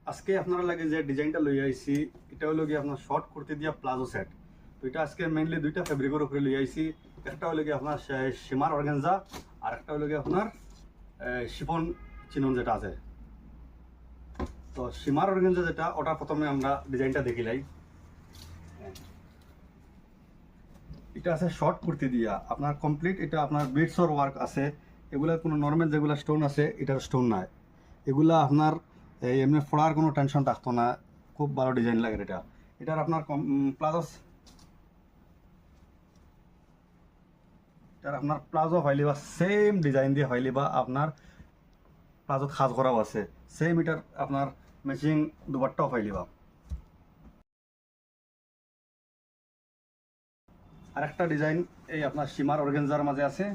আজকে আপনারা লাগে যে ডিজাইনটা লই আইছি এটা হলো কি আপনার শর্ট করতে দিয়া প্লাজো সেট। তো এটা আজকে মেইনলি দুইটা ফেব্রিকের উপরে লই আইছি। একটা হলো কি আপনার সীমার অর্গানজা, আর একটা হলো কি আপনার শিফন চিনন যেটা আছে। তো সীমার অর্গানজা যেটা, ওটা প্রথমে আমরা ডিজাইনটা দেখিলাই। এটা আছে শর্ট কুর্তি দিয়া আপনার কমপ্লিট, এটা আপনার বিটসর ওয়ার্ক আছে। এগুলা কোনো নর্মাল যেগুলা স্টোন আছে এটার স্টোন নাই। এগুলা আপনার এমনি ফোড়ার কোনো টেনশন থাকতো না, খুব ভালো ডিজাইন লাগে এটা। এটার আপনার প্লাজো ফাইলিবা সেম ডিজাইন দিয়ে ফাইলিবা, আপনার প্লাজো খাজ করাও আছে সেম। এটার আপনার ম্যাচিং দুপাট্টাও ফাইলিবা। আর একটা ডিজাইন এই আপনার সীমার অর্গানজার মাঝে আছে,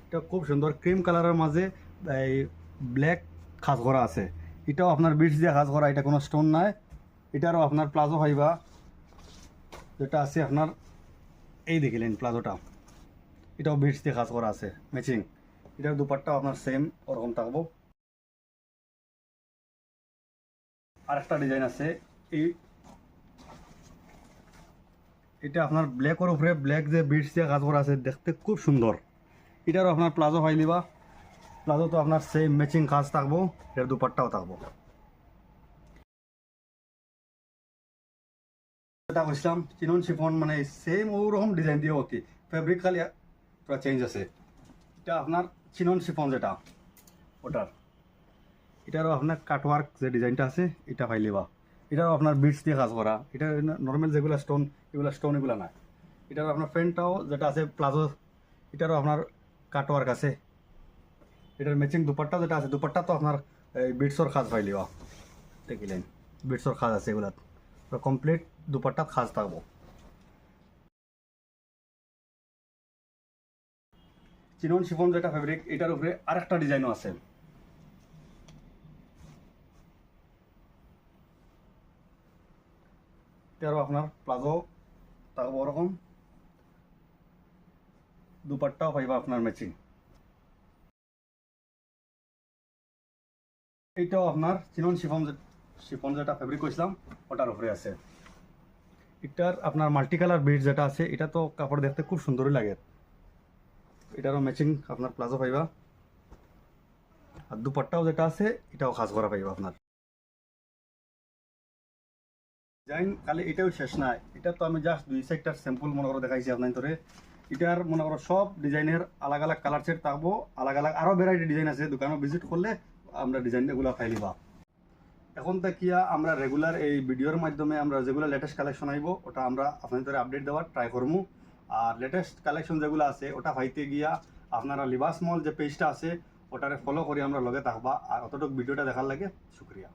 এটা খুব সুন্দর ক্রিম কালারের মাঝে এই ব্ল্যাক খাজ করা আছে। এটাও আপনার বিটস দিয়ে খাজ করা, এটা কোনো স্টোন নাই। এটারও আপনার প্লাজো পাইবা যেটা আছে আপনার এই দেখিলেন প্লাজোটা, এটাও বিটস দিয়ে খাজ করা আছে ম্যাচিং। এটার দুপাট্টাও আপনার সেম ওরকম থাকবো। আর একটা ডিজাইন আছে এটা আপনার ব্ল্যাকের উপরে ব্ল্যাক যে বিটস দিয়ে কাজ করা আছে, দেখতে খুব সুন্দর। এটারও আপনার প্লাজো পাইলিবা, প্লাজো তো আপনার সেম ম্যাচিং কাজ থাকবো, এর দুপাট্টাও থাকবো। যেটা বলছিলাম চিনন শিফন, মানে সেম ওরকম ডিজাইন দিয়ে অতি, ফেব্রিক খালি পুরো চেঞ্জ আছে। এটা আপনার চিনন শিফন যেটা ওটার, এটারও আপনার কাটওয়ার্ক যে ডিজাইনটা আছে এটা পাইলিবা। এটাও আপনার বিটস দিয়ে কাজ করা, এটা নর্মাল যেগুলো স্টোন, এগুলো স্টোন এগুলো না। এটারও আপনার ফ্রেন্টটাও যেটা আছে প্লাজো, এটারও আপনার কাটওয়ার্ক আছে। এটার ম্যাচিং দুপাট্টা যেটা আছে, দুপাট্টা তো আপনার বিটসর খাজ পাইলিবা, দেখিলেন বিটসর খাজ আছে এগুলা কমপ্লিট দুপাট্টা খাজ থাকবো। চিনন শিফন যেটা ফেব্রিক, এটার উপরে আরেকটা ডিজাইনও আছে। এটারও আপনার প্লাজো থাকবো ওরকম, দুপাট্টাও পাইবা আপনার ম্যাচিং। এইটাও আপনার চিনন শিফন যেটা ফেব্রিক কইছিলাম ওটার উপরে আছে। এটার আপনার মাল্টি কালার বিট যেটা আছে, এটা তো কাপড় দেখতে খুব সুন্দরই লাগে। এটারও ম্যাচিং আপনার প্লাজো পাইবা, আর দুপাট্টাও যেটা আছে এটাও খাস করা পাইবা আপনার। ডিজাইন খালি এটাও শেষ নাই, এটা তো আমি জাস্ট দুই সাইডটার স্যাম্পল মনে করো দেখাইছি আপনার ধরে। এটার মনে করো সব ডিজাইনের আলাদা আলাদা কালার সেট থাকবো, আলাদা আলাদা আরো ভ্যারাইটি ডিজাইন আছে। দোকানে ভিজিট করলে আমরা ডিজাইন এগুলো ফাইলিবা। এখন দেখিয়া আমরা রেগুলার এই ভিডিওর মাধ্যমে আমরা যেগুলো লেটেস্ট কালেকশন আইব ওটা আমরা আপনাদের আপডেট দেওয়ার ট্রাই করবো। আর লেটেস্ট কালেকশন যেগুলো আছে ওটা পাইতে গিয়া আপনারা লিবাস মল যে পেজটা আছে ওটারে ফলো করে আমরা লগে থাকবা। আর অতটুকু ভিডিওটা দেখার লাগে শুক্রিয়া।